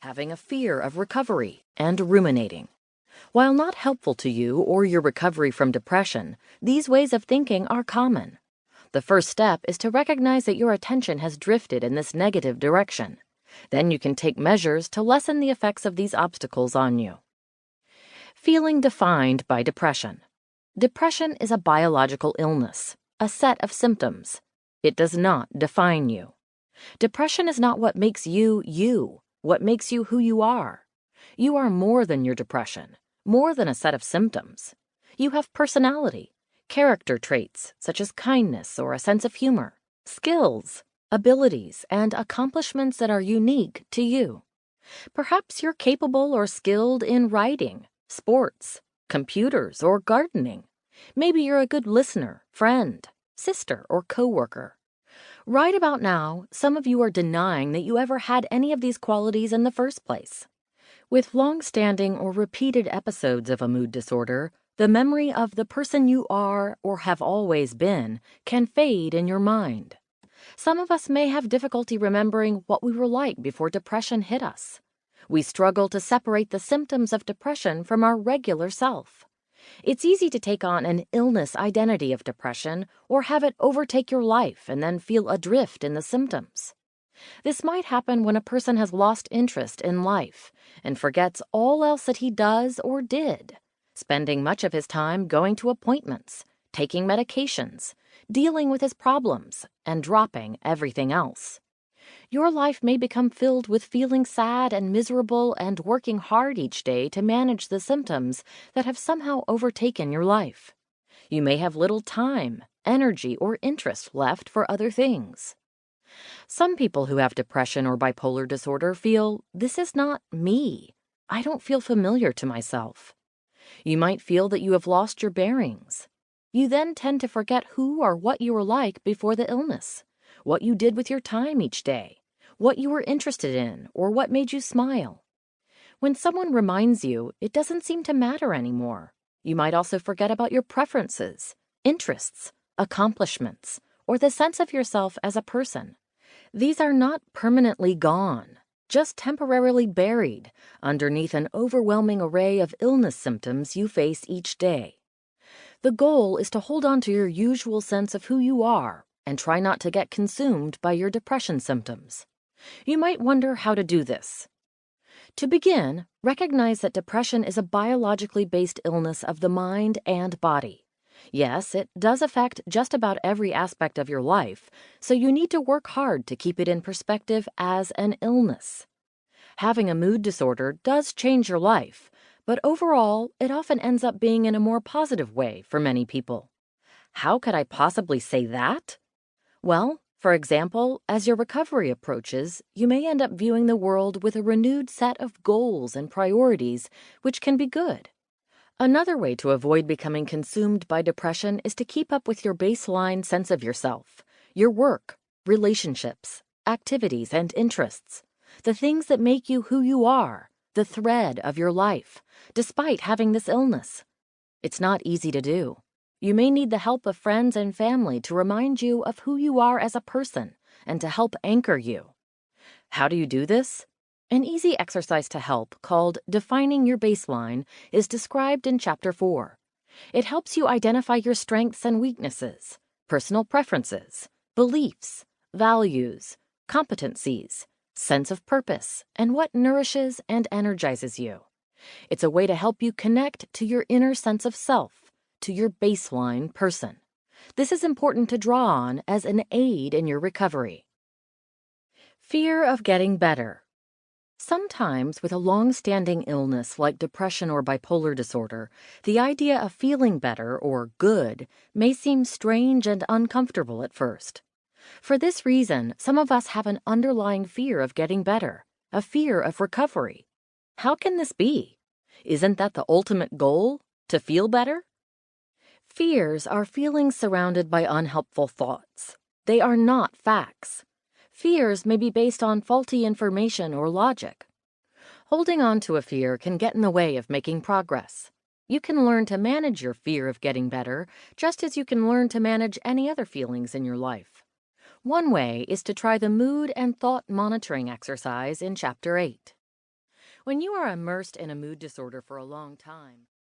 having a fear of recovery, and ruminating. While not helpful to you or your recovery from depression, these ways of thinking are common. The first step is to recognize that your attention has drifted in this negative direction. Then you can take measures to lessen the effects of these obstacles on you. Feeling defined by depression. Depression is a biological illness, a set of symptoms. It does not define you. Depression is not what makes you you, what makes you who you are. You are more than your depression, more than a set of symptoms. You have personality, character traits such as kindness or a sense of humor, skills, abilities, and accomplishments that are unique to you. Perhaps you're capable or skilled in writing, sports, computers, or gardening. Maybe you're a good listener, friend, sister, or coworker. Right about now, some of you are denying that you ever had any of these qualities in the first place. With long-standing or repeated episodes of a mood disorder, the memory of the person you are or have always been can fade in your mind. Some of us may have difficulty remembering what we were like before depression hit us. We struggle to separate the symptoms of depression from our regular self. It's easy to take on an illness identity of depression or have it overtake your life and then feel adrift in the symptoms. This might happen when a person has lost interest in life and forgets all else that he does or did, spending much of his time going to appointments, taking medications, dealing with his problems, and dropping everything else. Your life may become filled with feeling sad and miserable and working hard each day to manage the symptoms that have somehow overtaken your life. You may have little time, energy, or interest left for other things. Some people who have depression or bipolar disorder feel, "This is not me. I don't feel familiar to myself." You might feel that you have lost your bearings. You then tend to forget who or what you were like before the illness, what you did with your time each day, what you were interested in, or what made you smile. When someone reminds you, it doesn't seem to matter anymore. You might also forget about your preferences, interests, accomplishments, or the sense of yourself as a person. These are not permanently gone, just temporarily buried underneath an overwhelming array of illness symptoms you face each day. The goal is to hold on to your usual sense of who you are and try not to get consumed by your depression symptoms. You might wonder how to do this. To begin, recognize that depression is a biologically based illness of the mind and body. Yes, it does affect just about every aspect of your life, so you need to work hard to keep it in perspective as an illness. Having a mood disorder does change your life, but overall, it often ends up being in a more positive way for many people. How could I possibly say that? Well, for example, as your recovery approaches, you may end up viewing the world with a renewed set of goals and priorities, which can be good. Another way to avoid becoming consumed by depression is to keep up with your baseline sense of yourself, your work, relationships, activities, and interests, the things that make you who you are, the thread of your life, despite having this illness. It's not easy to do. You may need the help of friends and family to remind you of who you are as a person and to help anchor you. How do you do this? An easy exercise to help, called Defining Your Baseline, is described in Chapter 4. It helps you identify your strengths and weaknesses, personal preferences, beliefs, values, competencies, sense of purpose, and what nourishes and energizes you. It's a way to help you connect to your inner sense of self, to your baseline person. This is important to draw on as an aid in your recovery. Fear of getting better. Sometimes, with a long-standing illness like depression or bipolar disorder, the idea of feeling better or good may seem strange and uncomfortable at first. For this reason, some of us have an underlying fear of getting better, a fear of recovery. How can this be? Isn't that the ultimate goal, to feel better? Fears are feelings surrounded by unhelpful thoughts. They are not facts. Fears may be based on faulty information or logic. Holding on to a fear can get in the way of making progress. You can learn to manage your fear of getting better, just as you can learn to manage any other feelings in your life. One way is to try the mood and thought monitoring exercise in Chapter 8. When you are immersed in a mood disorder for a long time,